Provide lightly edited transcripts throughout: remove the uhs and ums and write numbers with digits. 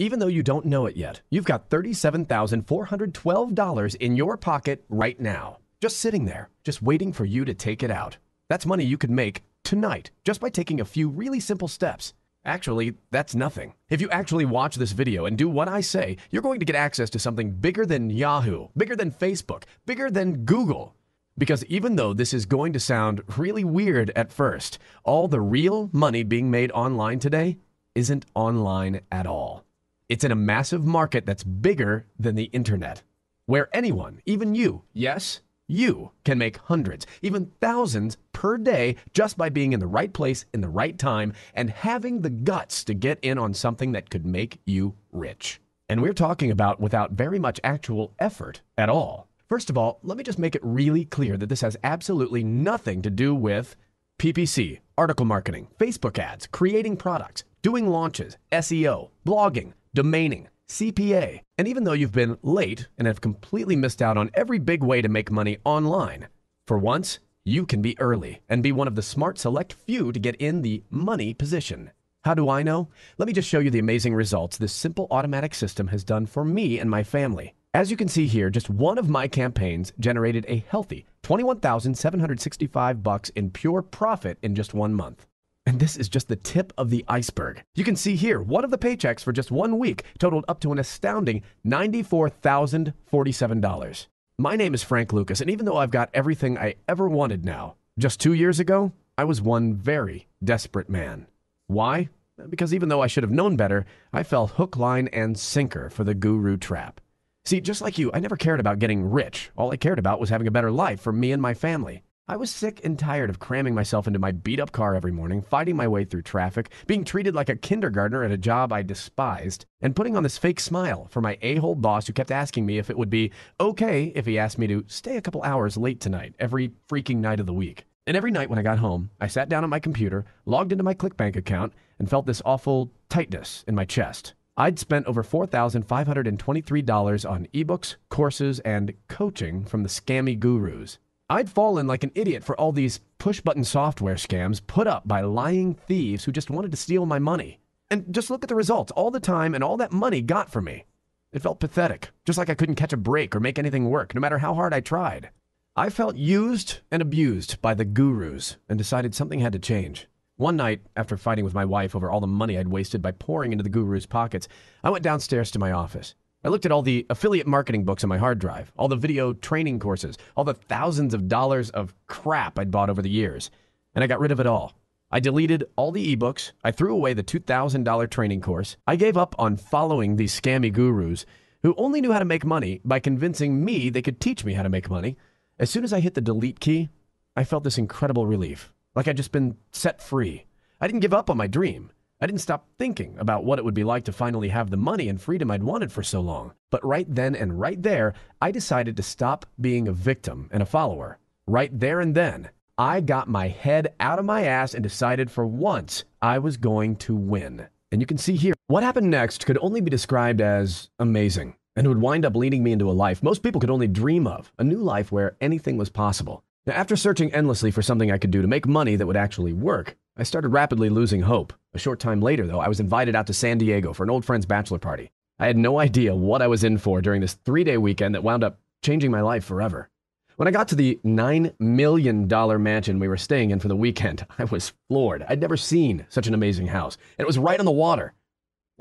Even though you don't know it yet, you've got $37,412 in your pocket right now, just sitting there, just waiting for you to take it out. That's money you could make tonight just by taking a few really simple steps. Actually, that's nothing. If you actually watch this video and do what I say, you're going to get access to something bigger than Yahoo, bigger than Facebook, bigger than Google. Because even though this is going to sound really weird at first, all the real money being made online today isn't online at all. It's in a massive market that's bigger than the internet, where anyone, even you, yes, you can make hundreds, even thousands per day just by being in the right place in the right time and having the guts to get in on something that could make you rich. And we're talking about without very much actual effort at all. First of all, let me just make it really clear that this has absolutely nothing to do with PPC, article marketing, Facebook ads, creating products, doing launches, SEO, blogging, domaining, CPA. And even though you've been late and have completely missed out on every big way to make money online, for once, you can be early and be one of the smart select few to get in the money position. How do I know? Let me just show you the amazing results this simple automatic system has done for me and my family. As you can see here, just one of my campaigns generated a healthy $21,765 in pure profit in just 1 month. And this is just the tip of the iceberg. You can see here, one of the paychecks for just 1 week totaled up to an astounding $94,047. My name is Frank Lucas, and even though I've got everything I ever wanted now, just 2 years ago, I was one very desperate man. Why? Because even though I should have known better, I fell hook, line, and sinker for the guru trap. See, just like you, I never cared about getting rich. All I cared about was having a better life for me and my family. I was sick and tired of cramming myself into my beat-up car every morning, fighting my way through traffic, being treated like a kindergartner at a job I despised, and putting on this fake smile for my a-hole boss who kept asking me if it would be okay if he asked me to stay a couple hours late tonight every freaking night of the week. And every night when I got home, I sat down on my computer, logged into my ClickBank account, and felt this awful tightness in my chest. I'd spent over $4,523 on ebooks, courses, and coaching from the scammy gurus. I'd fallen like an idiot for all these push-button software scams put up by lying thieves who just wanted to steal my money. And just look at the results, all the time and all that money got for me. It felt pathetic, just like I couldn't catch a break or make anything work, no matter how hard I tried. I felt used and abused by the gurus and decided something had to change. One night, after fighting with my wife over all the money I'd wasted by pouring into the gurus' pockets, I went downstairs to my office. I looked at all the affiliate marketing books on my hard drive, all the video training courses, all the thousands of dollars of crap I'd bought over the years, and I got rid of it all. I deleted all the ebooks, I threw away the $2,000 training course, I gave up on following these scammy gurus who only knew how to make money by convincing me they could teach me how to make money. As soon as I hit the delete key, I felt this incredible relief. Like I'd just been set free. I didn't give up on my dream. I didn't stop thinking about what it would be like to finally have the money and freedom I'd wanted for so long. But right then and right there, I decided to stop being a victim and a follower. Right there and then, I got my head out of my ass and decided for once I was going to win. And you can see here, what happened next could only be described as amazing. And it would wind up leading me into a life most people could only dream of, a new life where anything was possible. Now, after searching endlessly for something I could do to make money that would actually work, I started rapidly losing hope. A short time later, though, I was invited out to San Diego for an old friend's bachelor party. I had no idea what I was in for during this 3-day weekend that wound up changing my life forever. When I got to the $9 million mansion we were staying in for the weekend, I was floored. I'd never seen such an amazing house, and it was right on the water.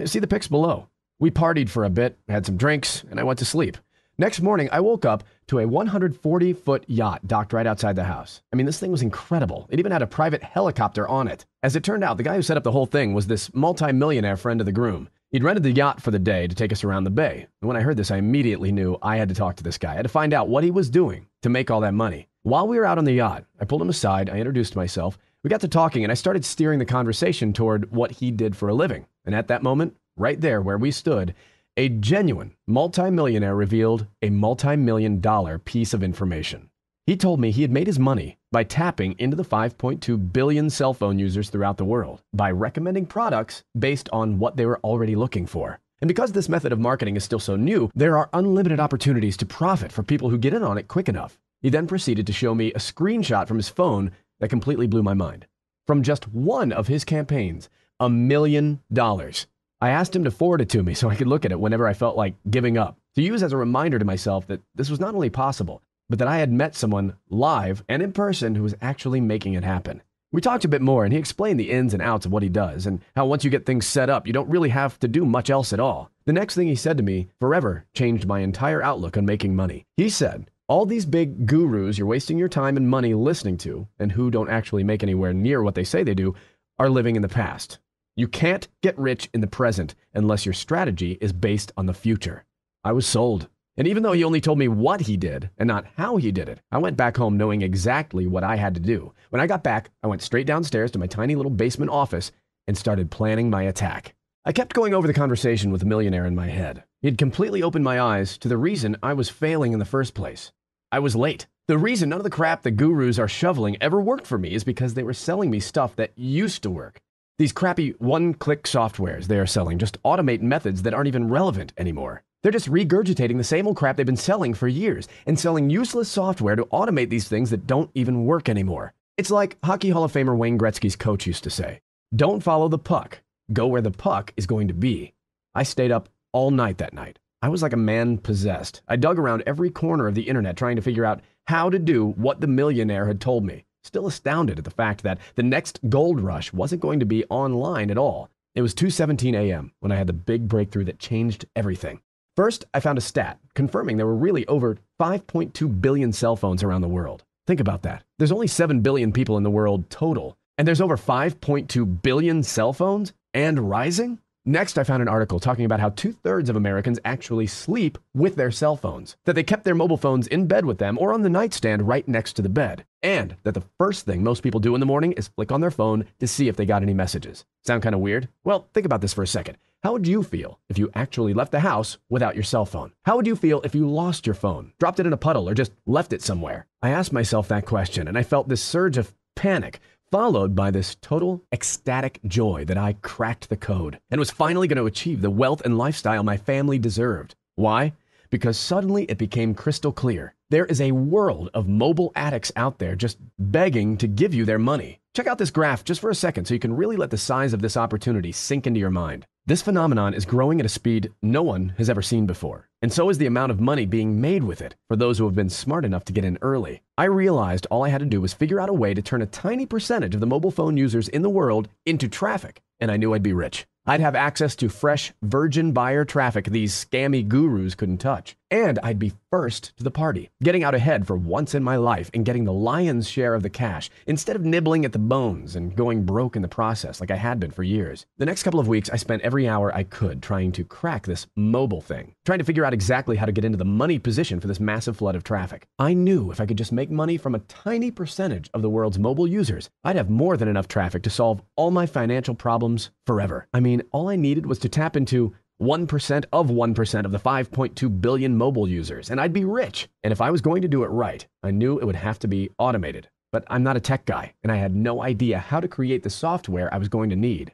See the pics below. We partied for a bit, had some drinks, and I went to sleep. Next morning, I woke up to a 140-foot yacht docked right outside the house. I mean, this thing was incredible. It even had a private helicopter on it. As it turned out, the guy who set up the whole thing was this multi-millionaire friend of the groom. He'd rented the yacht for the day to take us around the bay. And when I heard this, I immediately knew I had to talk to this guy. I had to find out what he was doing to make all that money. While we were out on the yacht, I pulled him aside, I introduced myself, we got to talking, and I started steering the conversation toward what he did for a living. And at that moment, right there where we stood, a genuine multimillionaire revealed a multi-million-dollar piece of information. He told me he had made his money by tapping into the 5.2 billion cell phone users throughout the world by recommending products based on what they were already looking for. And because this method of marketing is still so new, there are unlimited opportunities to profit for people who get in on it quick enough. He then proceeded to show me a screenshot from his phone that completely blew my mind. From just one of his campaigns, $1 million. I asked him to forward it to me so I could look at it whenever I felt like giving up, to use as a reminder to myself that this was not only possible, but that I had met someone live and in person who was actually making it happen. We talked a bit more, and he explained the ins and outs of what he does, and how once you get things set up, you don't really have to do much else at all. The next thing he said to me forever changed my entire outlook on making money. He said, all these big gurus you're wasting your time and money listening to, and who don't actually make anywhere near what they say they do, are living in the past. You can't get rich in the present unless your strategy is based on the future. I was sold. And even though he only told me what he did and not how he did it, I went back home knowing exactly what I had to do. When I got back, I went straight downstairs to my tiny little basement office and started planning my attack. I kept going over the conversation with the millionaire in my head. He had completely opened my eyes to the reason I was failing in the first place. I was late. The reason none of the crap the gurus are shoveling ever worked for me is because they were selling me stuff that used to work. These crappy one-click softwares they are selling just automate methods that aren't even relevant anymore. They're just regurgitating the same old crap they've been selling for years and selling useless software to automate these things that don't even work anymore. It's like Hockey Hall of Famer Wayne Gretzky's coach used to say, don't follow the puck, go where the puck is going to be. I stayed up all night that night. I was like a man possessed. I dug around every corner of the internet trying to figure out how to do what the millionaire had told me, still astounded at the fact that the next gold rush wasn't going to be online at all. It was 2:17 a.m. when I had the big breakthrough that changed everything. First, I found a stat confirming there were really over 5.2 billion cell phones around the world. Think about that. There's only 7 billion people in the world total, and there's over 5.2 billion cell phones and rising? Next, I found an article talking about how 2/3 of Americans actually sleep with their cell phones, that they kept their mobile phones in bed with them or on the nightstand right next to the bed, and that the first thing most people do in the morning is flick on their phone to see if they got any messages. Sound kind of weird? Well, think about this for a second. How would you feel if you actually left the house without your cell phone? How would you feel if you lost your phone, dropped it in a puddle, or just left it somewhere? I asked myself that question, and I felt this surge of panic, followed by this total ecstatic joy that I cracked the code and was finally going to achieve the wealth and lifestyle my family deserved. Why? Because suddenly it became crystal clear. There is a world of mobile addicts out there just begging to give you their money. Check out this graph just for a second so you can really let the size of this opportunity sink into your mind. This phenomenon is growing at a speed no one has ever seen before, and so is the amount of money being made with it for those who have been smart enough to get in early. I realized all I had to do was figure out a way to turn a tiny percentage of the mobile phone users in the world into traffic, and I knew I'd be rich. I'd have access to fresh, virgin buyer traffic these scammy gurus couldn't touch. And I'd be first to the party, getting out ahead for once in my life and getting the lion's share of the cash, instead of nibbling at the bones and going broke in the process like I had been for years. The next couple of weeks, I spent every hour I could trying to crack this mobile thing, trying to figure out exactly how to get into the money position for this massive flood of traffic. I knew if I could just make money from a tiny percentage of the world's mobile users, I'd have more than enough traffic to solve all my financial problems forever. I mean, all I needed was to tap into 1% of 1% of the 5.2 billion mobile users, and I'd be rich. And if I was going to do it right, I knew it would have to be automated. But I'm not a tech guy, and I had no idea how to create the software I was going to need.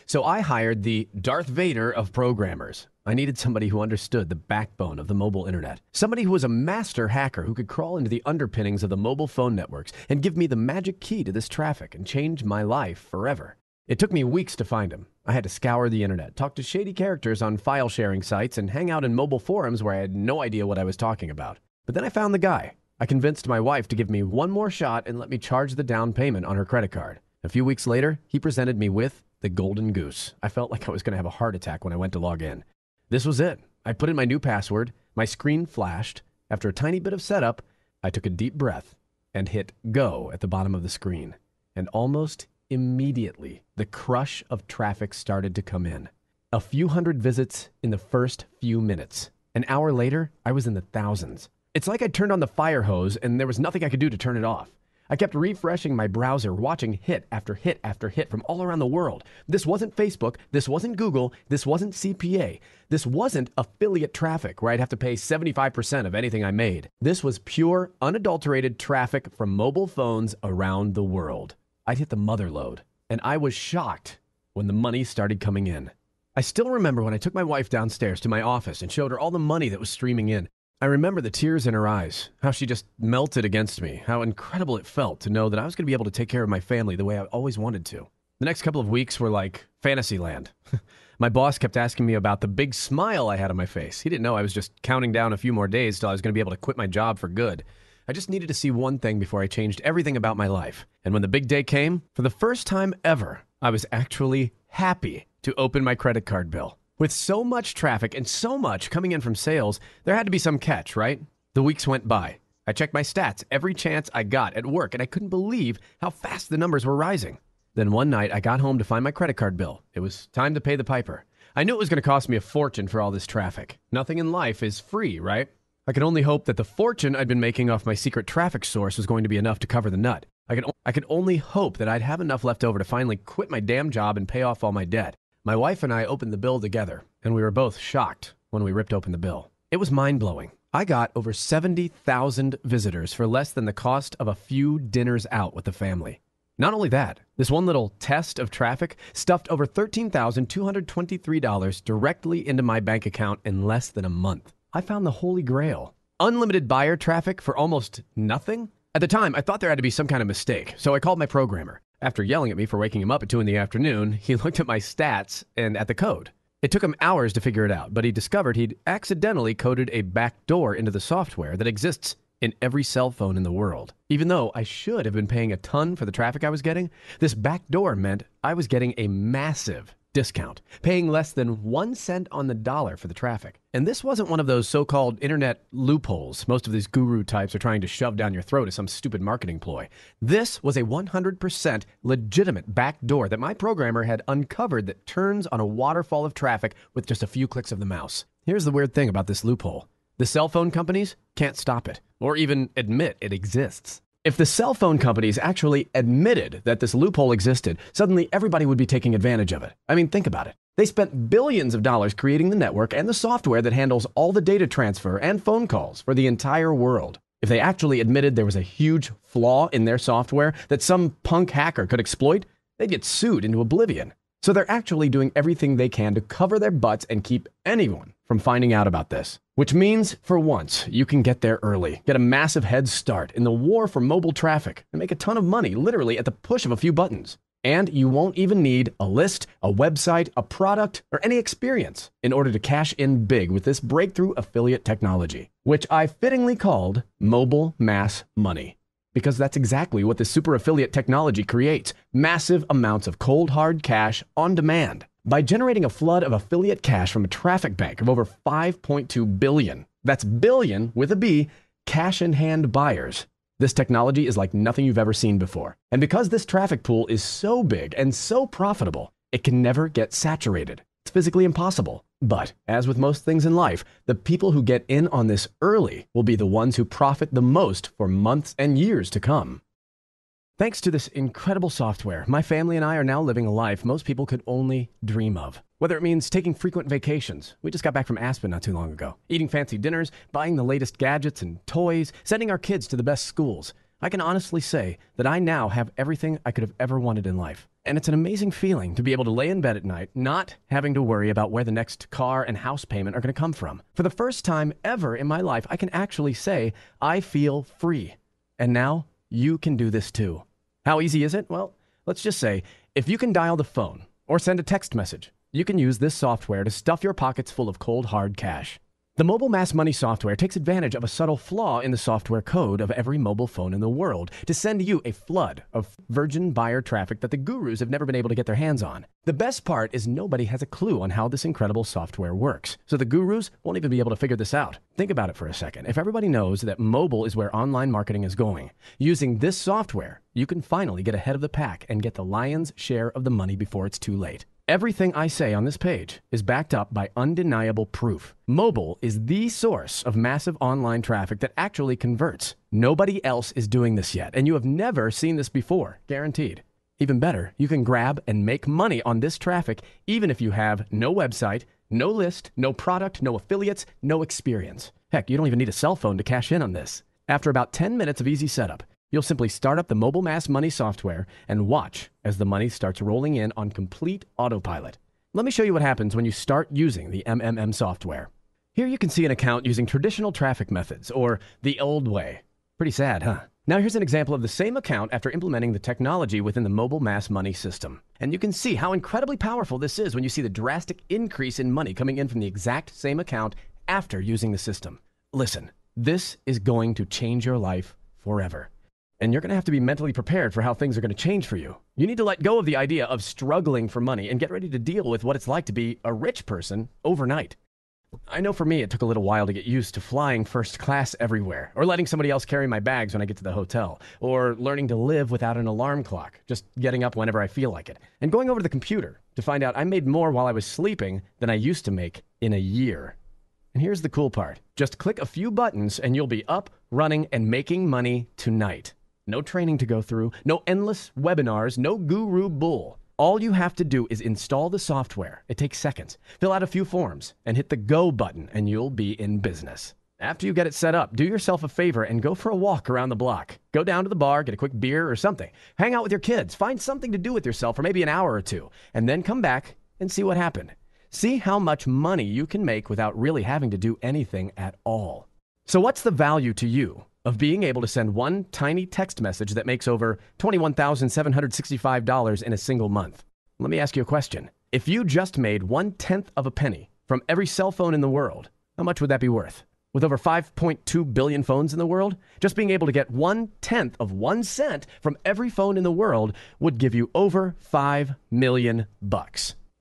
So I hired the Darth Vader of programmers. I needed somebody who understood the backbone of the mobile internet. Somebody who was a master hacker who could crawl into the underpinnings of the mobile phone networks and give me the magic key to this traffic and change my life forever. It took me weeks to find him. I had to scour the internet, talk to shady characters on file sharing sites, and hang out in mobile forums where I had no idea what I was talking about. But then I found the guy. I convinced my wife to give me one more shot and let me charge the down payment on her credit card. A few weeks later, he presented me with the golden goose. I felt like I was going to have a heart attack when I went to log in. This was it. I put in my new password, my screen flashed. After a tiny bit of setup, I took a deep breath and hit go at the bottom of the screen. And almost immediately, the crush of traffic started to come in. A few hundred visits in the first few minutes. An hour later, I was in the thousands. It's like I turned on the fire hose and there was nothing I could do to turn it off. I kept refreshing my browser, watching hit after hit after hit from all around the world. This wasn't Facebook, this wasn't Google, this wasn't CPA. This wasn't affiliate traffic where I'd have to pay 75% of anything I made. This was pure, unadulterated traffic from mobile phones around the world. I'd hit the mother load, and I was shocked when the money started coming in. I still remember when I took my wife downstairs to my office and showed her all the money that was streaming in. I remember the tears in her eyes, how she just melted against me, how incredible it felt to know that I was going to be able to take care of my family the way I always wanted to. The next couple of weeks were like Fantasyland. My boss kept asking me about the big smile I had on my face. He didn't know I was just counting down a few more days till I was going to be able to quit my job for good. I just needed to see one thing before I changed everything about my life. And when the big day came, for the first time ever, I was actually happy to open my credit card bill. With so much traffic and so much coming in from sales, there had to be some catch, right? The weeks went by. I checked my stats every chance I got at work, and I couldn't believe how fast the numbers were rising. Then one night, I got home to find my credit card bill. It was time to pay the piper. I knew it was going to cost me a fortune for all this traffic. Nothing in life is free, right? I could only hope that the fortune I'd been making off my secret traffic source was going to be enough to cover the nut. I could only hope that I'd have enough left over to finally quit my damn job and pay off all my debt. My wife and I opened the bill together, and we were both shocked when we ripped open the bill. It was mind-blowing. I got over 70,000 visitors for less than the cost of a few dinners out with the family. Not only that, this one little test of traffic stuffed over $13,223 directly into my bank account in less than a month. I found the holy grail. Unlimited buyer traffic for almost nothing? At the time, I thought there had to be some kind of mistake, so I called my programmer. After yelling at me for waking him up at 2 in the afternoon, he looked at my stats and at the code. It took him hours to figure it out, but he discovered he'd accidentally coded a backdoor into the software that exists in every cell phone in the world. Even though I should have been paying a ton for the traffic I was getting, this backdoor meant I was getting a massive discount, paying less than 1 cent on the dollar for the traffic. And this wasn't one of those so-called internet loopholes most of these guru types are trying to shove down your throat as some stupid marketing ploy. This was a 100% legitimate backdoor that my programmer had uncovered that turns on a waterfall of traffic with just a few clicks of the mouse. Here's the weird thing about this loophole. The cell phone companies can't stop it, or even admit it exists. If the cell phone companies actually admitted that this loophole existed, suddenly everybody would be taking advantage of it. I mean, think about it. They spent billions of dollars creating the network and the software that handles all the data transfer and phone calls for the entire world. If they actually admitted there was a huge flaw in their software that some punk hacker could exploit, they'd get sued into oblivion. So they're actually doing everything they can to cover their butts and keep anyone from finding out about this. Which means, for once, you can get there early, get a massive head start in the war for mobile traffic, and make a ton of money literally at the push of a few buttons. And you won't even need a list, a website, a product, or any experience in order to cash in big with this breakthrough affiliate technology, which I fittingly called mobile mass money. Because that's exactly what the super affiliate technology creates, massive amounts of cold hard cash on demand. By generating a flood of affiliate cash from a traffic bank of over 5.2 billion, that's billion with a B, cash in hand buyers. This technology is like nothing you've ever seen before. And because this traffic pool is so big and so profitable, it can never get saturated. It's physically impossible. But as with most things in life, the people who get in on this early will be the ones who profit the most for months and years to come. Thanks to this incredible software, my family and I are now living a life most people could only dream of. Whether it means taking frequent vacations, we just got back from Aspen not too long ago, eating fancy dinners, buying the latest gadgets and toys, sending our kids to the best schools. I can honestly say that I now have everything I could have ever wanted in life. And it's an amazing feeling to be able to lay in bed at night, not having to worry about where the next car and house payment are going to come from. For the first time ever in my life, I can actually say I feel free. And now you can do this too. How easy is it? Well, let's just say if you can dial the phone or send a text message, you can use this software to stuff your pockets full of cold, hard cash. The mobile mass money software takes advantage of a subtle flaw in the software code of every mobile phone in the world to send you a flood of virgin buyer traffic that the gurus have never been able to get their hands on. The best part is nobody has a clue on how this incredible software works, so the gurus won't even be able to figure this out. Think about it for a second. If everybody knows that mobile is where online marketing is going, using this software, you can finally get ahead of the pack and get the lion's share of the money before it's too late. Everything I say on this page is backed up by undeniable proof. Mobile is the source of massive online traffic that actually converts. Nobody else is doing this yet, and you have never seen this before, guaranteed. Even better, you can grab and make money on this traffic even if you have no website, no list, no product, no affiliates, no experience. Heck, you don't even need a cell phone to cash in on this. After about 10 minutes of easy setup, you'll simply start up the mobile mass money software and watch as the money starts rolling in on complete autopilot. Let me show you what happens when you start using the MMM software. Here you can see an account using traditional traffic methods, or the old way. Pretty sad, huh? Now here's an example of the same account after implementing the technology within the mobile mass money system. And you can see how incredibly powerful this is when you see the drastic increase in money coming in from the exact same account after using the system. Listen, this is going to change your life forever. And you're going to have to be mentally prepared for how things are going to change for you. You need to let go of the idea of struggling for money and get ready to deal with what it's like to be a rich person overnight. I know for me, it took a little while to get used to flying first class everywhere, or letting somebody else carry my bags when I get to the hotel, or learning to live without an alarm clock, just getting up whenever I feel like it, and going over to the computer to find out I made more while I was sleeping than I used to make in a year. And here's the cool part. Just click a few buttons and you'll be up, running, and making money tonight. No training to go through, no endless webinars, no guru bull. All you have to do is install the software. It takes seconds. Fill out a few forms and hit the go button and you'll be in business. After you get it set up, do yourself a favor and go for a walk around the block. Go down to the bar, get a quick beer or something. Hang out with your kids. Find something to do with yourself for maybe an hour or two, and then come back and see what happened. See how much money you can make without really having to do anything at all. So what's the value to you of being able to send one tiny text message that makes over $21,765 in a single month? Let me ask you a question. If you just made 1/10 of a penny from every cell phone in the world, how much would that be worth? With over 5.2 billion phones in the world, just being able to get 1/10 of 1 cent from every phone in the world would give you over $5 million.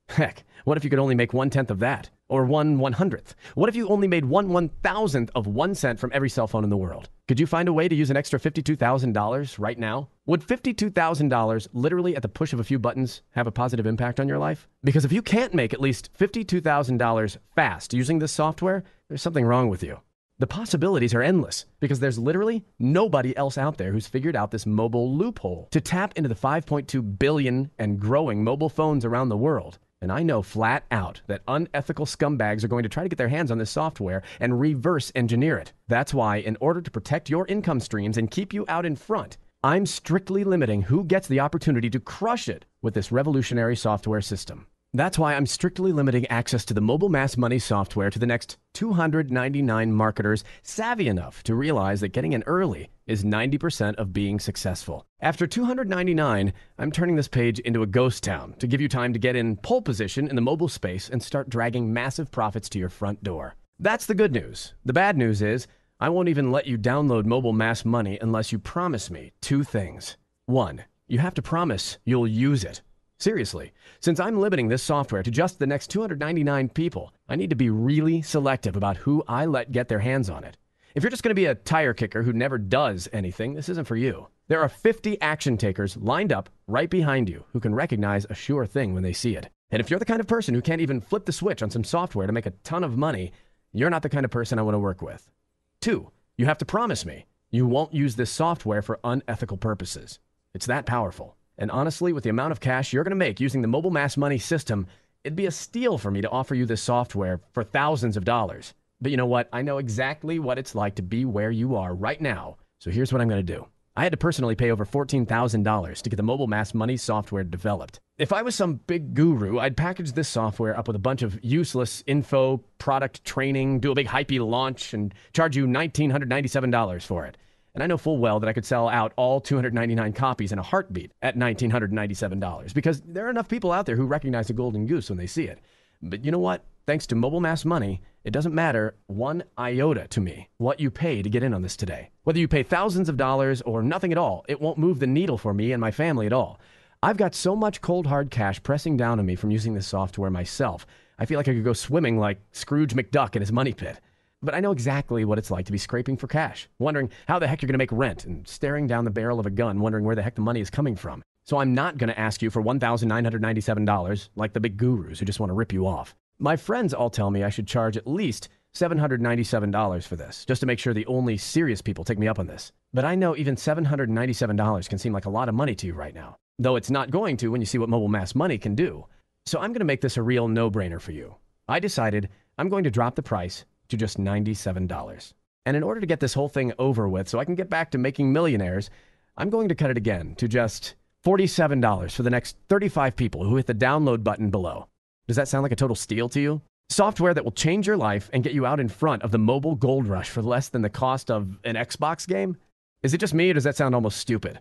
Heck, what if you could only make 1/10 of that? Or 1/100th? What if you only made 1/1000th of 1 cent from every cell phone in the world? Could you find a way to use an extra $52,000 right now? Would $52,000 literally at the push of a few buttons have a positive impact on your life? Because if you can't make at least $52,000 fast using this software, there's something wrong with you. The possibilities are endless because there's literally nobody else out there who's figured out this mobile loophole to tap into the 5.2 billion and growing mobile phones around the world. And I know flat out that unethical scumbags are going to try to get their hands on this software and reverse engineer it. That's why, in order to protect your income streams and keep you out in front, I'm strictly limiting who gets the opportunity to crush it with this revolutionary software system. That's why I'm strictly limiting access to the mobile mass money software to the next 299 marketers savvy enough to realize that getting in early is 90% of being successful. After 299, I'm turning this page into a ghost town to give you time to get in pole position in the mobile space and start dragging massive profits to your front door. That's the good news. The bad news is I won't even let you download mobile mass money unless you promise me 2 things. 1, you have to promise you'll use it. Seriously, since I'm limiting this software to just the next 299 people, I need to be really selective about who I let get their hands on it. If you're just going to be a tire kicker who never does anything, this isn't for you. There are 50 action takers lined up right behind you who can recognize a sure thing when they see it. And if you're the kind of person who can't even flip the switch on some software to make a ton of money, you're not the kind of person I want to work with. 2, you have to promise me you won't use this software for unethical purposes. It's that powerful. And honestly, with the amount of cash you're going to make using the mobile mass money system, it'd be a steal for me to offer you this software for thousands of dollars. But you know what? I know exactly what it's like to be where you are right now. So here's what I'm going to do. I had to personally pay over $14,000 to get the mobile mass money software developed. If I was some big guru, I'd package this software up with a bunch of useless info, product training, do a big hypey launch, and charge you $1,997 for it. And I know full well that I could sell out all 299 copies in a heartbeat at $1,997 because there are enough people out there who recognize the golden goose when they see it. But you know what? Thanks to mobile mass money, it doesn't matter 1 iota to me what you pay to get in on this today. Whether you pay thousands of dollars or nothing at all, it won't move the needle for me and my family at all. I've got so much cold hard cash pressing down on me from using this software myself. I feel like I could go swimming like Scrooge McDuck in his money pit. But I know exactly what it's like to be scraping for cash, wondering how the heck you're going to make rent, and staring down the barrel of a gun, wondering where the heck the money is coming from. So I'm not going to ask you for $1,997 like the big gurus who just want to rip you off. My friends all tell me I should charge at least $797 for this, just to make sure the only serious people take me up on this. But I know even $797 can seem like a lot of money to you right now, though it's not going to when you see what mobile mass money can do. So I'm going to make this a real no-brainer for you. I decided I'm going to drop the price to just $97. And in order to get this whole thing over with so I can get back to making millionaires, I'm going to cut it again to just $47 for the next 35 people who hit the download button below. Does that sound like a total steal to you? Software that will change your life and get you out in front of the mobile gold rush for less than the cost of an Xbox game? Is it just me, or does that sound almost stupid?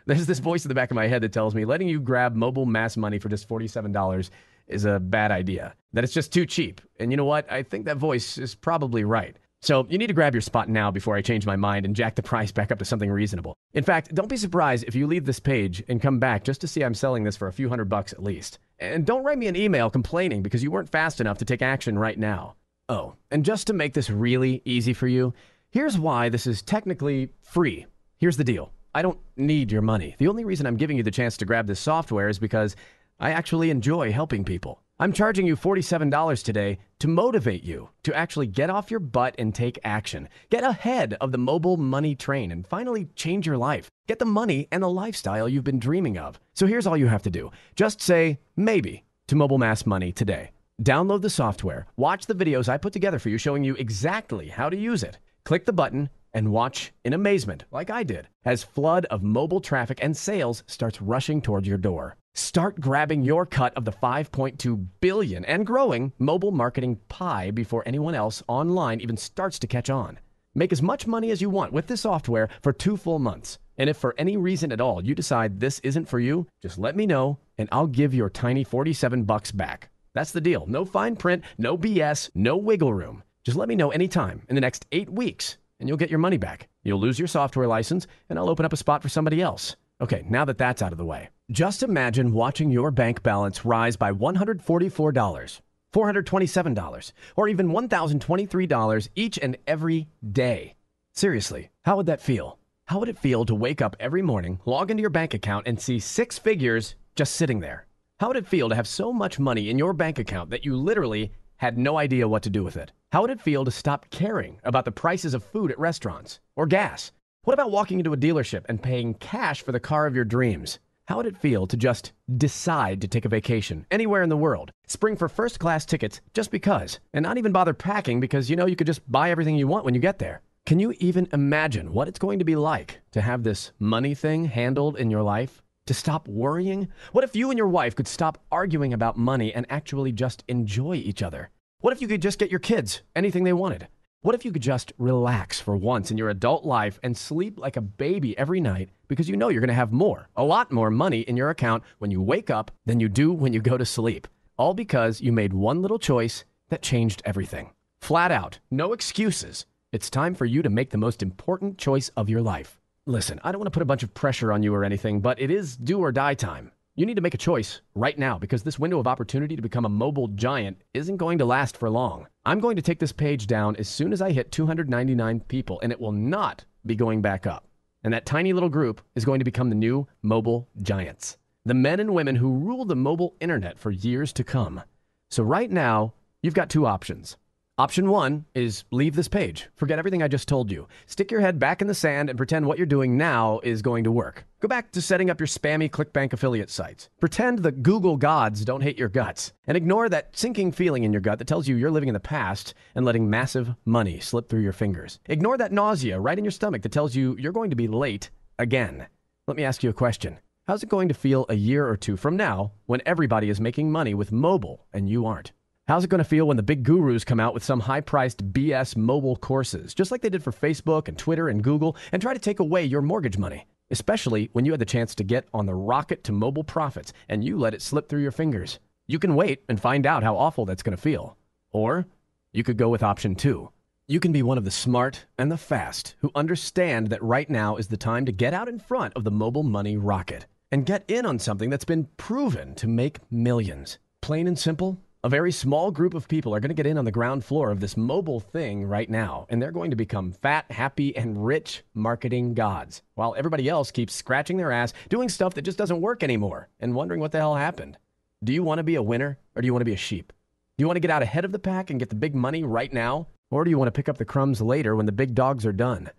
There's this voice in the back of my head that tells me letting you grab mobile mass money for just $47 is a bad idea, that it's just too cheap. And you know what? I think that voice is probably right. So you need to grab your spot now before I change my mind and jack the price back up to something reasonable. In fact, don't be surprised if you leave this page and come back just to see I'm selling this for a few $100 at least. And don't write me an email complaining because you weren't fast enough to take action right now. Oh, and just to make this really easy for you, here's why this is technically free. Here's the deal. I don't need your money. The only reason I'm giving you the chance to grab this software is because I actually enjoy helping people. I'm charging you $47 today to motivate you to actually get off your butt and take action. Get ahead of the mobile money train and finally change your life. Get the money and the lifestyle you've been dreaming of. So here's all you have to do. Just say maybe to Mobile Mass Money today. Download the software. Watch the videos I put together for you showing you exactly how to use it. Click the button and watch in amazement, like I did, as flood of mobile traffic and sales starts rushing towards your door. Start grabbing your cut of the $5.2 billion and growing mobile marketing pie before anyone else online even starts to catch on. Make as much money as you want with this software for 2 full months. And if for any reason at all you decide this isn't for you, just let me know and I'll give your tiny $47 back. That's the deal. No fine print, no BS, no wiggle room. Just let me know anytime in the next 8 weeks and you'll get your money back. You'll lose your software license and I'll open up a spot for somebody else. Okay, now that that's out of the way, just imagine watching your bank balance rise by $144, $427, or even $1,023 each and every day. Seriously, how would that feel? How would it feel to wake up every morning, log into your bank account, and see 6 figures just sitting there? How would it feel to have so much money in your bank account that you literally had no idea what to do with it? How would it feel to stop caring about the prices of food at restaurants or gas? What about walking into a dealership and paying cash for the car of your dreams? How would it feel to just decide to take a vacation anywhere in the world, spring for first-class tickets just because, and not even bother packing because you know you could just buy everything you want when you get there? Can you even imagine what it's going to be like to have this money thing handled in your life? To stop worrying? What if you and your wife could stop arguing about money and actually just enjoy each other? What if you could just get your kids anything they wanted? What if you could just relax for once in your adult life and sleep like a baby every night because you know you're going to have more, a lot more money in your account when you wake up than you do when you go to sleep? All because you made one little choice that changed everything. Flat out, no excuses. It's time for you to make the most important choice of your life. Listen, I don't want to put a bunch of pressure on you or anything, but it is do or die time. You need to make a choice right now because this window of opportunity to become a mobile giant isn't going to last for long. I'm going to take this page down as soon as I hit 299 people, and it will not be going back up. And that tiny little group is going to become the new mobile giants, the men and women who rule the mobile internet for years to come. So right now, you've got 2 options. Option 1 is leave this page. Forget everything I just told you. Stick your head back in the sand and pretend what you're doing now is going to work. Go back to setting up your spammy ClickBank affiliate sites. Pretend the Google gods don't hate your guts. And ignore that sinking feeling in your gut that tells you you're living in the past and letting massive money slip through your fingers. Ignore that nausea right in your stomach that tells you you're going to be late again. Let me ask you a question. How's it going to feel a year or 2 from now when everybody is making money with mobile and you aren't? How's it going to feel when the big gurus come out with some high-priced BS mobile courses, just like they did for Facebook and Twitter and Google, and try to take away your mortgage money? Especially when you had the chance to get on the rocket to mobile profits and you let it slip through your fingers. You can wait and find out how awful that's going to feel. Or you could go with option 2. You can be one of the smart and the fast who understand that right now is the time to get out in front of the mobile money rocket and get in on something that's been proven to make millions. Plain and simple. A very small group of people are going to get in on the ground floor of this mobile thing right now, and they're going to become fat, happy, and rich marketing gods, while everybody else keeps scratching their ass, doing stuff that just doesn't work anymore, and wondering what the hell happened. Do you want to be a winner, or do you want to be a sheep? Do you want to get out ahead of the pack and get the big money right now, or do you want to pick up the crumbs later when the big dogs are done?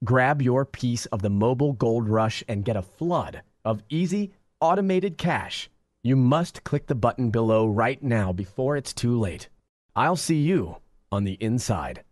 Grab your piece of the mobile gold rush and get a flood of easy, automated cash. You must click the button below right now before it's too late. I'll see you on the inside.